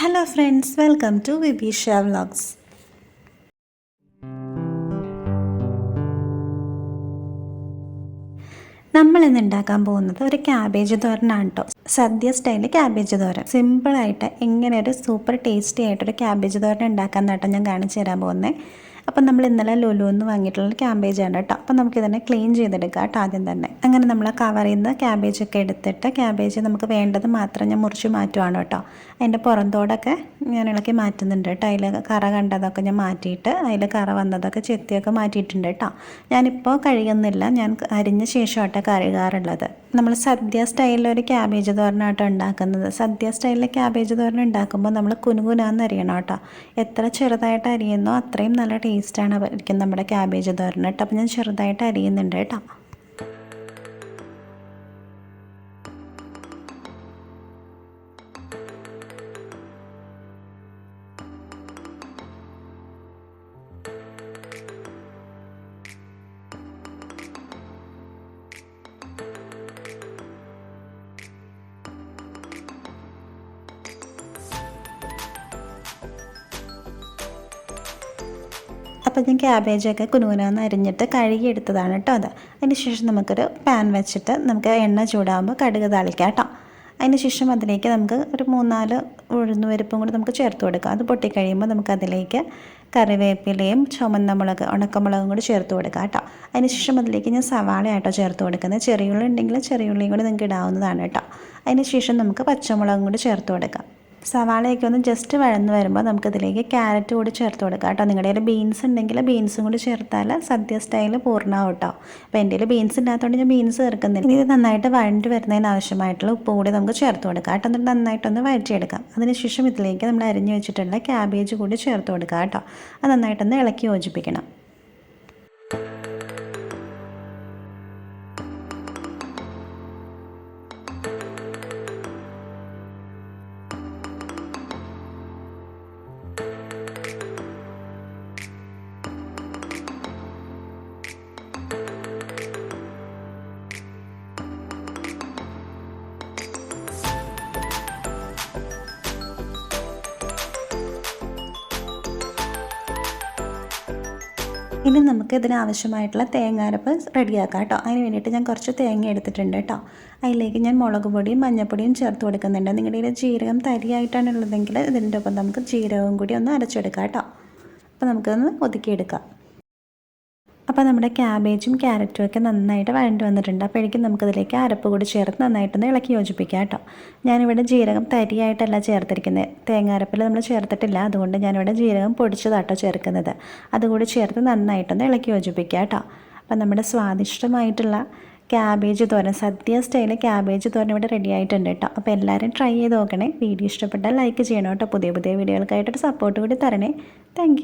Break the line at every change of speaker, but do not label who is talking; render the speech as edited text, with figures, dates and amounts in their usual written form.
Hello friends, welcome to Vibeesha vlogs. നമ്മളിന്ന് ഉണ്ടാക്കാൻ പോകുന്നത് ഒരു ക്യാബേജ് തോരനാണ് കേട്ടോ. Sadya style cabbage thoran. സിമ്പിളായിട്ട് എങ്ങനെ ഒരു സൂപ്പർ ടേസ്റ്റി ആയിട്ടൊരു ക്യാബേജ് തോരൻ ഉണ്ടാക്കാൻ കേട്ടോ ഞാൻ കാണിച്ചു തരാൻ പോകുന്നത്. അപ്പം നമ്മൾ ഇന്നലെ ലുലുന്ന് വാങ്ങിയിട്ടുള്ള ക്യാബേജാണ് കേട്ടോ. അപ്പം നമുക്കിതിനെ ക്ലീൻ ചെയ്തെടുക്കാം കേട്ടോ ആദ്യം തന്നെ. അങ്ങനെ നമ്മൾ കവറിൽ നിന്ന് ക്യാബേജൊക്കെ എടുത്തിട്ട് ക്യാബേജ് നമുക്ക് വേണ്ടത് മാത്രം ഞാൻ മുറിച്ച് മാറ്റുവാണ് കേട്ടോ. അതിൻ്റെ പുറന്തോടൊക്കെ ഞാൻ ഇളക്കി മാറ്റുന്നുണ്ട് കേട്ടോ. അതിൽ കറ കണ്ടതൊക്കെ ഞാൻ മാറ്റിയിട്ട് അതിൽ കറ വന്നതൊക്കെ ചെത്തിയൊക്കെ മാറ്റിയിട്ടുണ്ട് കേട്ടോ. ഞാനിപ്പോൾ കഴുകുന്നില്ല, ഞാൻ അരിഞ്ഞ ശേഷമായിട്ട് കഴുകാറുള്ളത്. നമ്മൾ സദ്യ സ്റ്റൈലിലൊരു ക്യാബേജ് തോരനാട്ടോ ഉണ്ടാക്കുന്നത്. സദ്യ സ്റ്റൈലിലെ ക്യാബേജ് തോരൻ ഉണ്ടാക്കുമ്പോൾ നമ്മൾ കുനുകുനാന്ന് അരിയണം കേട്ടോ. എത്ര ചെറുതായിട്ട് അരിയുന്നോ അത്രയും നല്ല ടേസ്റ്റാണ് ആയിരിക്കും നമ്മുടെ ക്യാബേജ് തോരൻ കേട്ടോ. അപ്പോൾ ഞാൻ ചെറുതായിട്ട് അരിയുന്നുണ്ട് കേട്ടോ. അപ്പോൾ ഞാൻ ക്യാബേജൊക്കെ കുനുകുനാന്ന് അരിഞ്ഞിട്ട് കഴുകിയെടുത്തതാണ് കേട്ടോ അത്. അതിന് ശേഷം നമുക്കൊരു പാൻ വെച്ചിട്ട് നമുക്ക് എണ്ണ ചൂടാകുമ്പോൾ കടുക് താളിക്കാം കേട്ടോ. അതിന് ശേഷം അതിലേക്ക് നമുക്ക് ഒരു 3-4 ഉഴുന്നുപരിപ്പും കൂടി നമുക്ക് ചേർത്ത് കൊടുക്കാം. അത് പൊട്ടിക്കഴിയുമ്പോൾ നമുക്കതിലേക്ക് കറിവേപ്പിലയും ചുമന്ന മുളക് ഉണക്കമുളകും കൂടി ചേർത്ത് കൊടുക്കാം കേട്ടോ. അതിന് ശേഷം അതിലേക്ക് ഞാൻ സവാളയായിട്ടോ ചേർത്ത് കൊടുക്കുന്നത്. ചെറിയുള്ളി ഉണ്ടെങ്കിൽ ചെറിയുള്ളിയും കൂടി നിങ്ങൾക്ക് ഇടാവുന്നതാണ് കേട്ടോ. അതിന് ശേഷം നമുക്ക് പച്ചമുളകും കൂടി ചേർത്ത് കൊടുക്കാം. സവാളയൊക്കെ ഒന്ന് ജസ്റ്റ് വഴന്ന് വരുമ്പോൾ നമുക്കിതിലേക്ക് ക്യാരറ്റ് കൂടി ചേർത്ത് കൊടുക്കാം കേട്ടോ. നിങ്ങളുടെ കയ്യിൽ ബീൻസ് ഉണ്ടെങ്കിൽ ബീൻസും കൂടി ചേർത്താൽ സദ്യ സ്റ്റൈല് പൂർണ്ണമാവും കേട്ടോ. അപ്പോൾ എൻ്റെ കയ്യിൽ ബീൻസ് ഇല്ലാത്തതുകൊണ്ട് ഞാൻ ബീൻസ് ചേർക്കുന്നില്ല. ഇത് നന്നായിട്ട് വഴണ്ടി വരുന്നതിന് ആവശ്യമായിട്ടുള്ള ഉപ്പ് കൂടി നമുക്ക് ചേർത്ത് കൊടുക്കാം കേട്ടോ. എന്നിട്ട് നന്നായിട്ടൊന്ന് വഴറ്റിയെടുക്കാം. അതിനുശേഷം ഇതിലേക്ക് നമ്മൾ അരിഞ്ഞു വെച്ചിട്ടുള്ള ക്യാബേജ് കൂടി ചേർത്ത് കൊടുക്കാം കേട്ടോ. അത് നന്നായിട്ടൊന്ന് ഇളക്കി യോജിപ്പിക്കണം. ഇനി നമുക്ക് ഇതിനാവശ്യമായിട്ടുള്ള തേങ്ങാരപ്പ് റെഡിയാക്കാം കേട്ടോ. അതിന് വേണ്ടിയിട്ട് ഞാൻ കുറച്ച് തേങ്ങ എടുത്തിട്ടുണ്ട് കേട്ടോ. അതിലേക്ക് ഞാൻ മുളക് പൊടിയും മഞ്ഞൾപ്പൊടിയും ചേർത്ത് കൊടുക്കുന്നുണ്ട്. നിങ്ങളുടെ കയ്യിൽ ജീരകം തരിയായിട്ടാണ് ഉള്ളതെങ്കിൽ ഇതിൻ്റെ ഒപ്പം നമുക്ക് ജീരകവും കൂടി ഒന്ന് അരച്ചെടുക്കാം കേട്ടോ. അപ്പോൾ നമുക്കൊന്ന് ഒതുക്കിയെടുക്കാം. അപ്പോൾ നമ്മുടെ ക്യാബേജും ക്യാരറ്റും ഒക്കെ നന്നായിട്ട് വഴണ്ടി വന്നിട്ടുണ്ട്. അപ്പോഴേക്കും നമുക്കതിലേക്ക് അരപ്പ് കൂടി ചേർത്ത് നന്നായിട്ടൊന്ന് ഇളക്കി യോജിപ്പിക്കാം കേട്ടോ. ഞാനിവിടെ ജീരകം തരിയായിട്ടല്ല ചേർത്തിരിക്കുന്നത്. തേങ്ങാരപ്പിൽ നമ്മൾ ചേർത്തിട്ടില്ല, അതുകൊണ്ട് ഞാനിവിടെ ജീരകം പൊടിച്ചതാട്ടോ ചേർക്കുന്നത്. അതുകൂടി ചേർത്ത് നന്നായിട്ടൊന്ന് ഇളക്കി യോജിപ്പിക്കാം കേട്ടോ. അപ്പോൾ നമ്മുടെ സ്വാദിഷ്ടമായിട്ടുള്ള ക്യാബേജ് തോരൻ, സദ്യ സ്റ്റൈല് ക്യാബേജ് തോരൻ ഇവിടെ റെഡി ആയിട്ടുണ്ട് കേട്ടോ. അപ്പോൾ എല്ലാവരും ട്രൈ ചെയ്ത് നോക്കണേ. വീഡിയോ ഇഷ്ടപ്പെട്ടാൽ ലൈക്ക് ചെയ്യണം കേട്ടോ. പുതിയ പുതിയ വീഡിയോകൾക്കായിട്ടൊരു സപ്പോർട്ട് കൂടി തരണേ. താങ്ക്